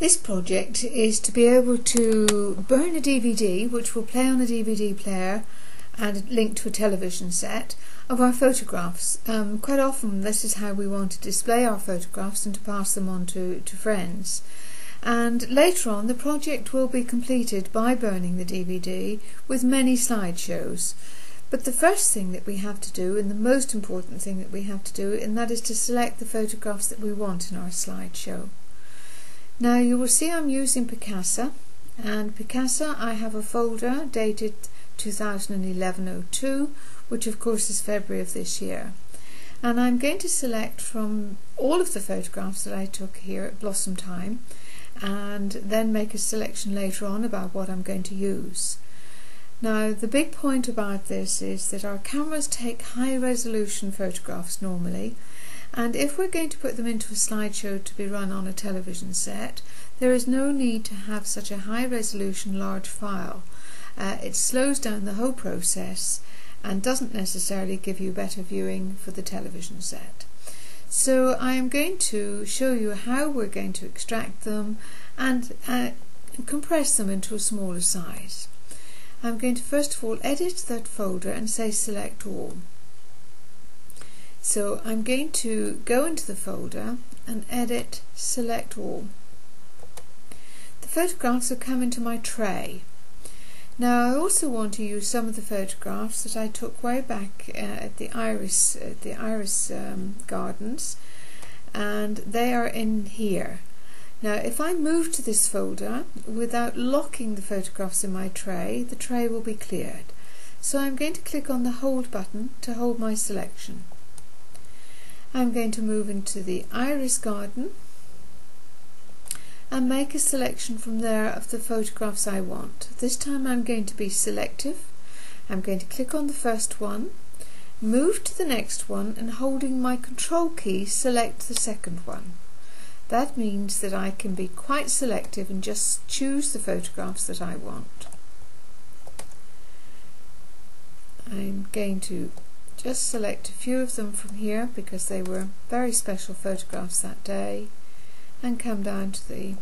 This project is to be able to burn a DVD which will play on a DVD player and link to a television set of our photographs. Quite often this is how we want to display our photographs and to pass them on to friends. And later on the project will be completed by burning the DVD with many slideshows. But the first thing that we have to do, and the most important thing that we have to do, and that is to select the photographs that we want in our slideshow. Now you will see I'm using Picasa, and Picasa, I have a folder dated 2011-02, which of course is February of this year. And I'm going to select from all of the photographs that I took here at Blossom Time, and then make a selection later on about what I'm going to use. Now the big point about this is that our cameras take high resolution photographs normally, and if we're going to put them into a slideshow to be run on a television set, there is no need to have such a high resolution large file. It slows down the whole process and doesn't necessarily give you better viewing for the television set. So I am going to show you how we're going to extract them and compress them into a smaller size. I'm going to first of all edit that folder and say select all. So I'm going to go into the folder and edit select all. The photographs will come into my tray. Now I also want to use some of the photographs that I took way back at the Iris Gardens, and they are in here. Now if I move to this folder without locking the photographs in my tray, the tray will be cleared. So I'm going to click on the hold button to hold my selection. I'm going to move into the Iris Garden and make a selection from there of the photographs I want. This time I'm going to be selective. I'm going to click on the first one, move to the next one, and holding my control key select the second one. That means that I can be quite selective and just choose the photographs that I want. I'm going to just select a few of them from here because they were very special photographs that day, and come down to the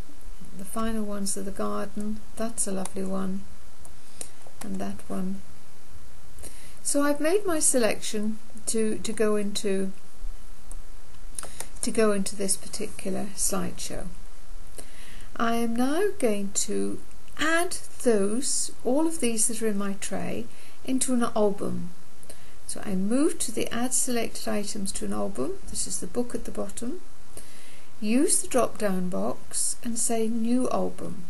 final ones of the garden. That's a lovely one, and that one. So I've made my selection to go into this particular slideshow. I am now going to add all of these that are in my tray into an album. So I move to the add selected items to an album. This is the book at the bottom. Use the drop down box and say new album,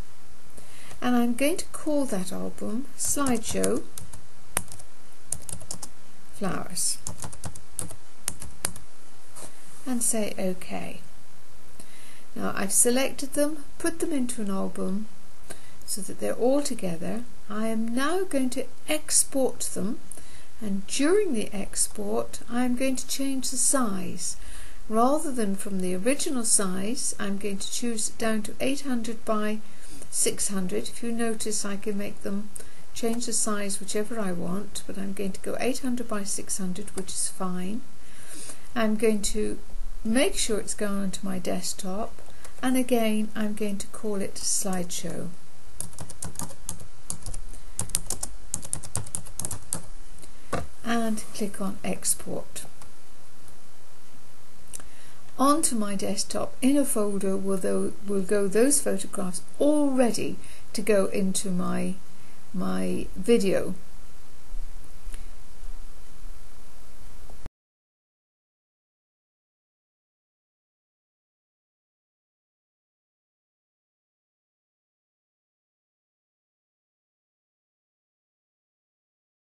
and I'm going to call that album Slideshow Flowers and say OK. Now I've selected them, put them into an album so that they're all together. I am now going to export them, and during the export I'm going to change the size. Rather than from the original size, I'm going to choose it down to 800 by 600. If you notice, I can make them change the size whichever I want, but I'm going to go 800 by 600, which is fine. I'm going to make sure it's going onto my desktop, and again I'm going to call it Slideshow. And click on Export. Onto my desktop in a folder will go those photographs all ready to go into my video.